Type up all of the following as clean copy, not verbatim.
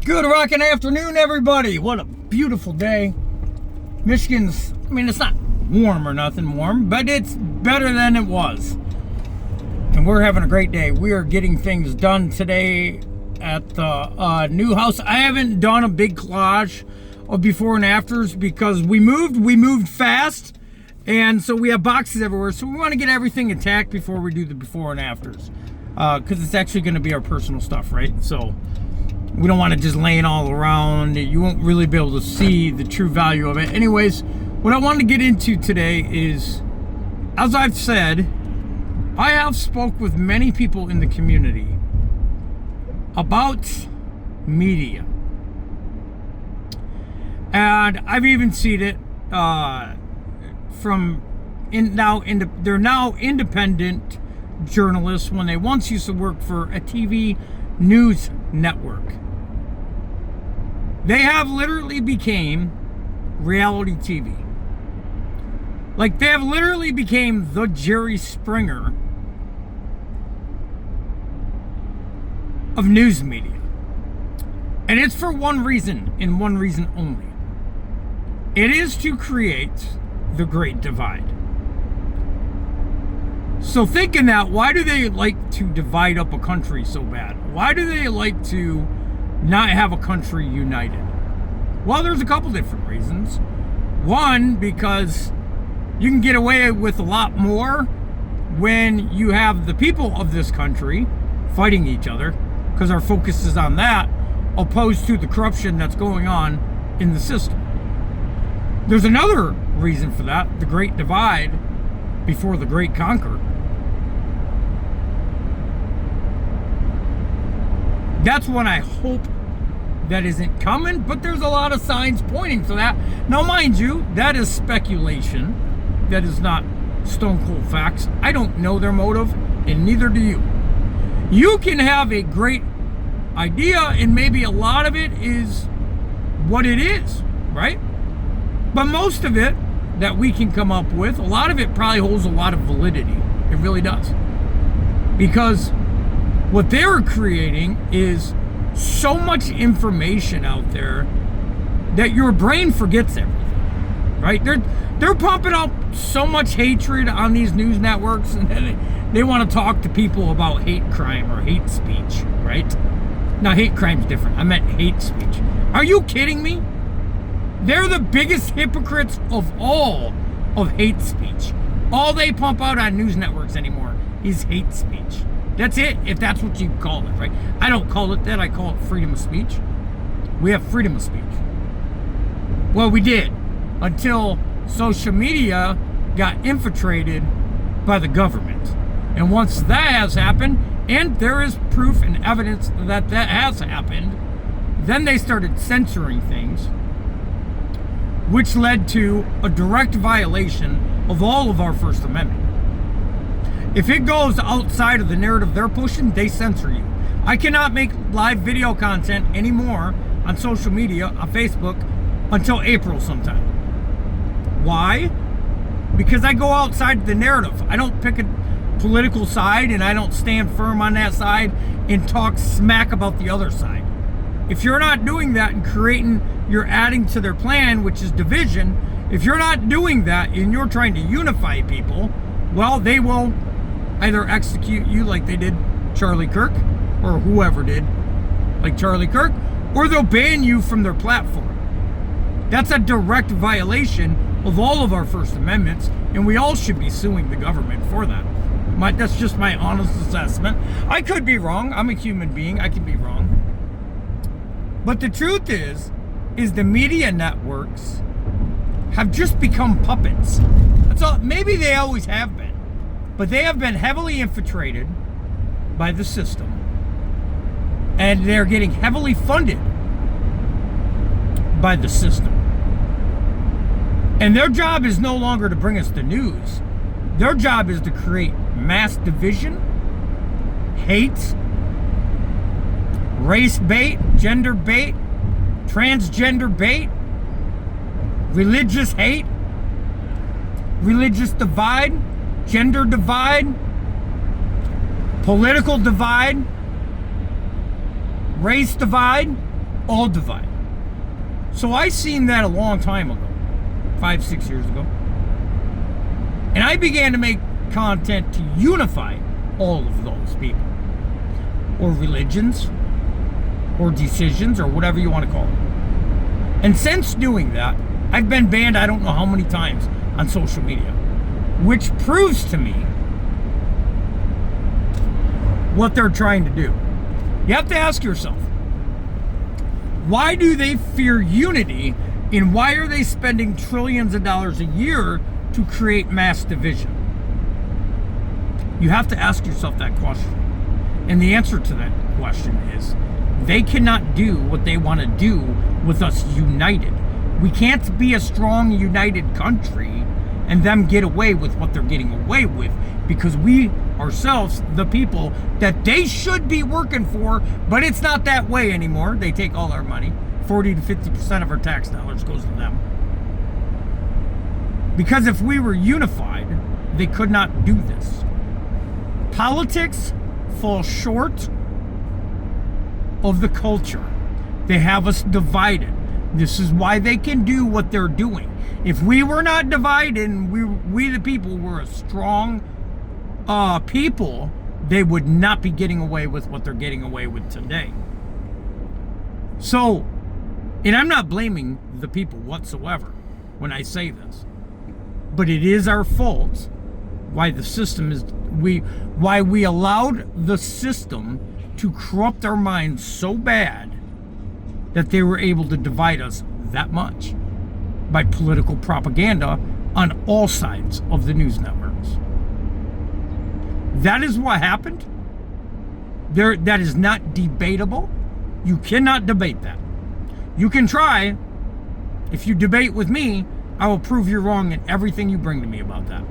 Good rockin' afternoon, everybody. What a beautiful day. Michigan's, it's not warm or nothing warm, but it's better than it was. And we're having a great day. We are getting things done today at the new house. I haven't done a big collage of before and afters because we moved fast. And so we have boxes everywhere. So we want to get everything intact before we do the before and afters. Because it's actually going to be our personal stuff, right? So we don't want to just lay it all around. You won't really be able to see the true value of it. Anyways, what I wanted to get into today is, as I've said, I have spoke with many people in the community about media. And I've even seen it they're now independent journalists when they once used to work for a TV news network. They have literally became reality TV. Like, they have literally became the Jerry Springer of news media. And it's for one reason, and one reason only. It is to create the Great Divide. So thinking that, why do they like to divide up a country so bad? Why do they like to not have a country united? Well, there's a couple different reasons. One, because you can get away with a lot more when you have the people of this country fighting each other, because our focus is on that, opposed to the corruption that's going on in the system. There's another reason for that, the Great Divide before the Great Conquer. That's one I hope that isn't coming, but there's a lot of signs pointing to that. Now, mind you, that is speculation. That is not stone cold facts. I don't know their motive, and neither do you. You can have a great idea, and maybe a lot of it is what it is, right? But most of it that we can come up with, a lot of it probably holds a lot of validity. It really does. Because what they're creating is so much information out there that your brain forgets everything, right? They're pumping up so much hatred on these news networks, and they want to talk to people about hate crime or hate speech, right? Now, hate crime's different. I meant hate speech. Are you kidding me? They're the biggest hypocrites of all of hate speech. All they pump out on news networks anymore is hate speech. That's it, if that's what you call it, right? I don't call it that. I call it freedom of speech. We have freedom of speech. Well, we did, until social media got infiltrated by the government. And once that has happened, and there is proof and evidence that that has happened, then they started censoring things, which led to a direct violation of all of our First Amendment. If it goes outside of the narrative they're pushing, they censor you. I cannot make live video content anymore on social media, on Facebook, until April sometime. Why? Because I go outside the narrative. I don't pick a political side, and I don't stand firm on that side and talk smack about the other side. If you're not doing that and you're adding to their plan, which is division, if you're not doing that and you're trying to unify people, well, they will either execute you like they did Charlie Kirk, or whoever did like Charlie Kirk, or they'll ban you from their platform. That's a direct violation of all of our First Amendments, and we all should be suing the government for that. That's just my honest assessment. I could be wrong. I'm a human being. I can be wrong. But the truth is the media networks have just become puppets. That's all. Maybe they always have been, but they have been heavily infiltrated by the system, and they're getting heavily funded by the system. And their job is no longer to bring us the news. Their job is to create mass division, hate, race bait, gender bait, transgender bait, religious hate, religious divide, gender divide, political divide, race divide, all divided. So I seen that a long time ago, 5-6 years ago. And I began to make content to unify all of those people, or religions, or decisions, or whatever you want to call it. And since doing that, I've been banned I don't know how many times on social media, which proves to me what they're trying to do. You have to ask yourself, why do they fear unity, and why are they spending trillions of dollars a year to create mass division? You have to ask yourself that question. And the answer to that question is, they cannot do what they want to do with us united. We can't be a strong, united country and them get away with what they're getting away with, because we ourselves, the people that they should be working for, but it's not that way anymore. They take all our money. 40 to 50% of our tax dollars goes to them. Because if we were unified, they could not do this. Politics falls short of the culture. They have us divided. This is why they can do what they're doing. If we were not divided and we the people were a strong people, they would not be getting away with what they're getting away with today. So, and I'm not blaming the people whatsoever when I say this, but it is our fault why the system is why we allowed the system to corrupt our minds so bad that they were able to divide us that much by political propaganda on all sides of the news networks. That is what happened. That is not debatable. You cannot debate that. You can try. If you debate with me, I will prove you're wrong in everything you bring to me about that.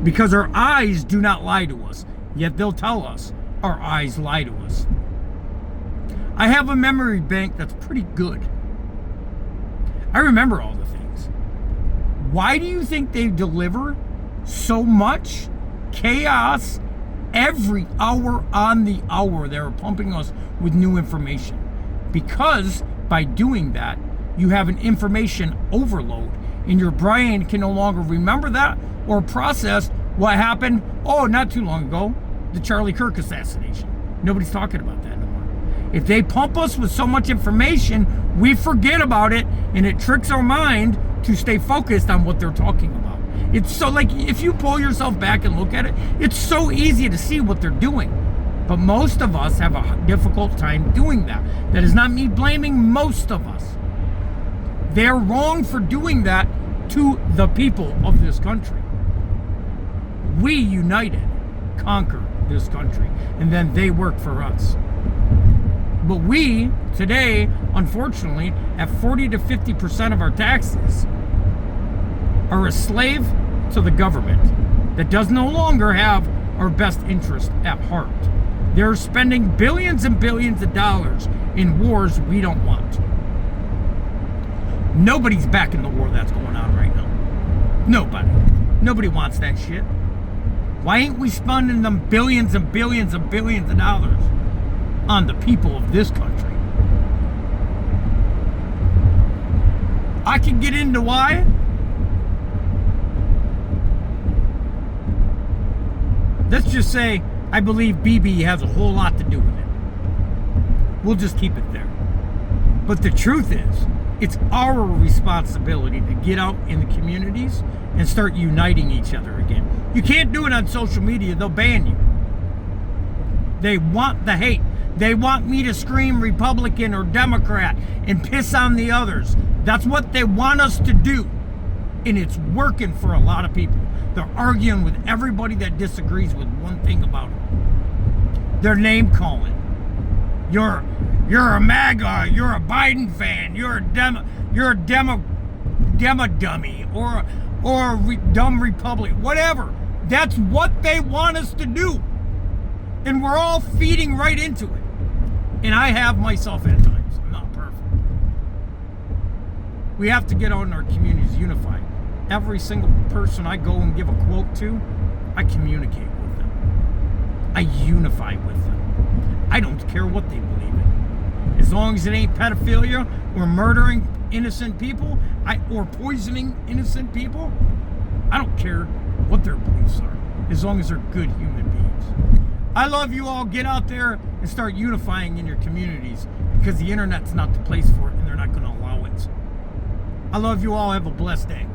Because our eyes do not lie to us, yet they'll tell us our eyes lie to us. I have a memory bank that's pretty good. I remember all the things. Why do you think they deliver so much chaos every hour on the hour? They're pumping us with new information. Because by doing that, you have an information overload, and your brain can no longer remember that or process what happened, not too long ago, the Charlie Kirk assassination. Nobody's talking about that anymore. If they pump us with so much information, we forget about it, and it tricks our mind to stay focused on what they're talking about. It's so, like, if you pull yourself back and look at it, it's so easy to see what they're doing. But most of us have a difficult time doing that. That is not me blaming most of us. They're wrong for doing that to the people of this country. We united conquer this country, and then they work for us. But we, today, unfortunately, at 40 to 50% of our taxes, are a slave to the government that does no longer have our best interest at heart. They're spending billions and billions of dollars in wars we don't want. Nobody's backing the war that's going on right now. Nobody wants that shit. Why ain't we spending them billions and billions and billions of dollars on the people of this country? I can get into why. Let's just say I believe BB has a whole lot to do with it. We'll just keep it there. But the truth is, it's our responsibility to get out in the communities and start uniting each other again. You can't do it on social media. They'll ban you. They want the hate. They want me to scream Republican or Democrat and piss on the others. That's what they want us to do. And it's working for a lot of people. They're arguing with everybody that disagrees with one thing about it. They're name calling. You're a MAGA, you're a Biden fan, you're a demo dummy, or dumb Republic, whatever. That's what they want us to do. And we're all feeding right into it. And I have myself at times. I'm not perfect. We have to get out in our communities unified. Every single person I go and give a quote to, I communicate with them. I unify with them. I don't care what they believe in. As As long as it ain't pedophilia or murdering innocent people or poisoning innocent people, I don't care what their beliefs are, as long as they're good human beings. I love you all. Get out there and start unifying in your communities, because the internet's not the place for it, and they're not going to allow it. I love you all. Have a blessed day.